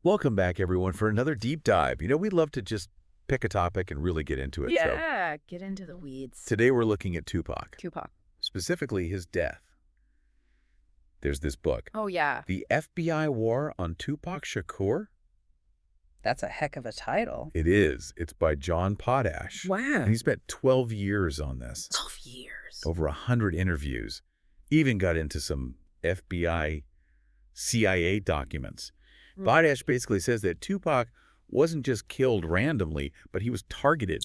Welcome back, everyone, for another deep dive. We love to just pick a topic and really get into it. So Yeah, get into the weeds. today we're looking at Tupac, Tupac. specifically his death. There's this book, Oh, yeah. The FBI War on Tupac Shakur. That's a heck of a title. It is. It's by John Potash. Wow. And he spent 12 years on this. 12 years. Over 100 interviews. Even got into some FBI, CIA documents. Potash basically says that Tupac wasn't just killed randomly, but he was targeted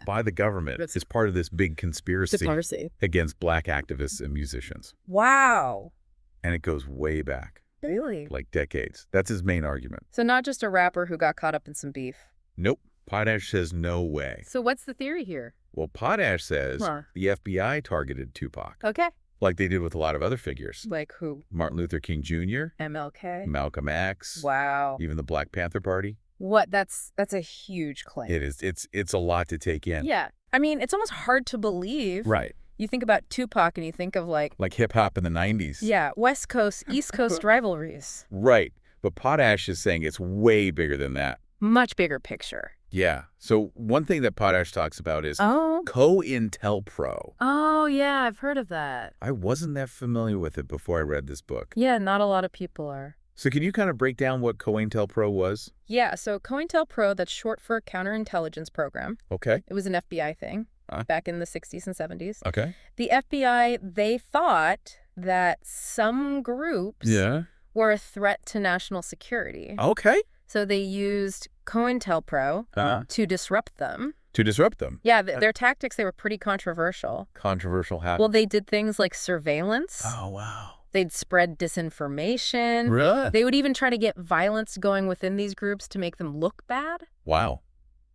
by the government as part of this big conspiracy against black activists and musicians. Wow. And it goes way back. Really? Like decades. That's his main argument. So not just a rapper who got caught up in some beef. Nope. Potash says no way. So what's the theory here? Well, Potash says the FBI targeted Tupac. Okay. Like they did with a lot of other figures. Like who? Martin Luther King Jr., MLK? Malcolm X. Wow. Even the Black Panther Party. What? That's a huge claim. It is. It's a lot to take in. Yeah. I mean, it's almost hard to believe. Right. You think about Tupac and you think of like hip-hop in the 90s. Yeah, West Coast, East Coast rivalries. Right. But Potash is saying it's way bigger than that. Much bigger picture. Yeah. So one thing that Potash talks about is Oh. Cointel Pro. Oh, yeah, I've heard of that. I wasn't that familiar with it before I read this book. Yeah, not a lot of people are. So can you kind of break down what Cointel Pro was? Yeah, so Cointel Pro, that's short for Counterintelligence Program. Okay. It was an FBI thing back in the 60s and 70s. Okay. The FBI, they thought that some groups were a threat to national security. Okay. So they used Cointel Pro to disrupt them. To disrupt them? Yeah, their tactics, they were pretty controversial. Controversial how? Well, they did things like surveillance. Oh, wow. They'd spread disinformation. Really? They would even try to get violence going within these groups to make them look bad. Wow.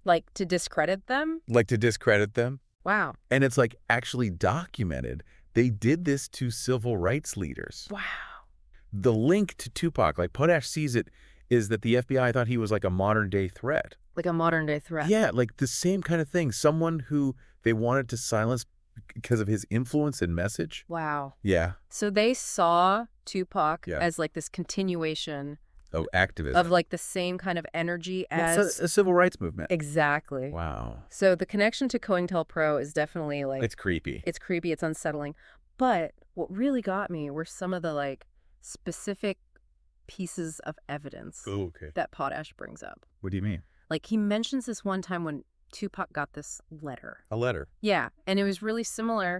Like to discredit them. Like to discredit them? Wow. And it's like actually documented. They did this to civil rights leaders. Wow. The link to Tupac, like Potash sees it, is that the FBI thought he was like a modern-day threat. Like a modern-day threat. Yeah, like the same kind of thing. Someone who they wanted to silence because of his influence and message. Wow. Yeah. So they saw Tupac as like this continuation of activism. Of like the same kind of energy as a civil rights movement. Exactly. Wow. So the connection to Cointel Pro is definitely like... It's creepy. It's creepy. It's unsettling. But what really got me were some of the like specific pieces of evidence that Potash brings up. What do you mean? Like he mentions this one time when Tupac got this letter. A letter? Yeah, and it was really similar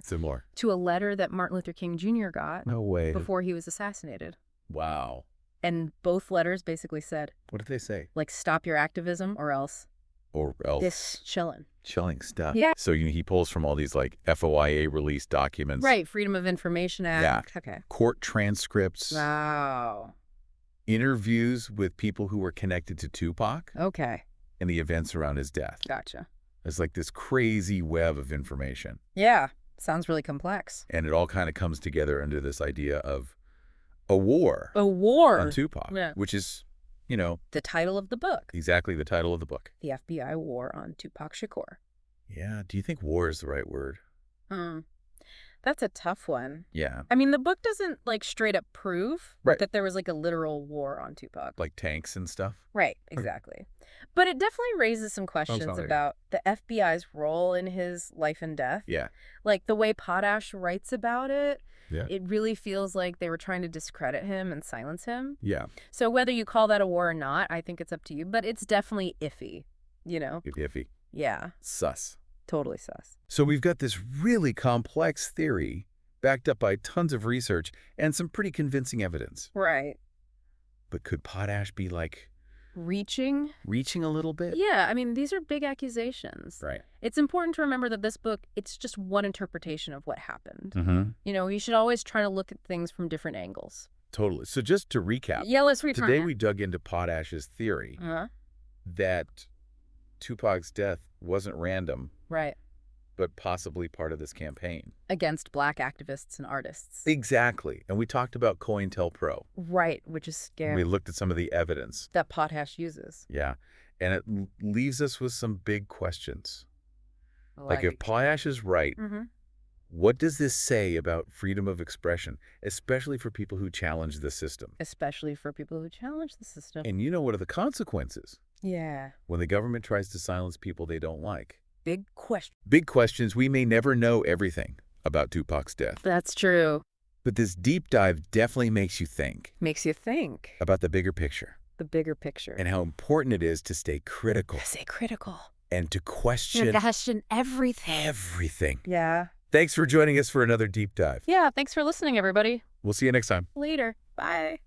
to a letter that Martin Luther King Jr. got No way. before he was assassinated. Wow. And both letters basically said, what did they say? Like, stop your activism or else. Or else. This chilling. Chilling stuff. Yeah. So he pulls from all these like FOIA released documents. Right, Freedom of Information Act. Yeah. Okay. Court transcripts. Wow. Interviews with people who were connected to Tupac. Okay. And the events around his death. Gotcha. It's like this crazy web of information. Yeah. Sounds really complex. And it all kind of comes together under this idea of a war. A war. On Tupac. Yeah. Which is, the title of the book. Exactly the title of the book. The FBI War on Tupac Shakur. Yeah. Do you think war is the right word? That's a tough one. Yeah. I mean, the book doesn't like straight up prove that there was like a literal war on Tupac. Like tanks and stuff? Right, exactly. But it definitely raises some questions about the FBI's role in his life and death. Yeah. Like the way Potash writes about it, yeah. It really feels like they were trying to discredit him and silence him. Yeah. So whether you call that a war or not, I think it's up to you. But it's definitely iffy, Iffy. Yeah. Sus. Totally sus. So we've got this really complex theory backed up by tons of research and some pretty convincing evidence. Right. But could Potash be like... Reaching a little bit? Yeah, I mean, these are big accusations. Right. It's important to remember that this book, it's just one interpretation of what happened. Mm-hmm. You should always try to look at things from different angles. Totally. So just to recap. Yeah, let's return. Today we dug into Potash's theory that Tupac's death wasn't random. Right. But possibly part of this campaign. Against black activists and artists. Exactly. And we talked about Cointel Pro. Right, which is scary. We looked at some of the evidence. That Potash uses. Yeah. And it leaves us with some big questions. Like if Potash is right, What does this say about freedom of expression, especially for people who challenge the system? Especially for people who challenge the system. And what are the consequences? Yeah. When the government tries to silence people they don't like. Big question. Big questions. We may never know everything about Tupac's death. That's true. But this deep dive definitely makes you think. Makes you think. About the bigger picture. The bigger picture. And how important it is to stay critical. Stay critical. And to question. Everything. Everything. Yeah. Thanks for joining us for another deep dive. Yeah, thanks for listening, everybody. We'll see you next time. Later. Bye.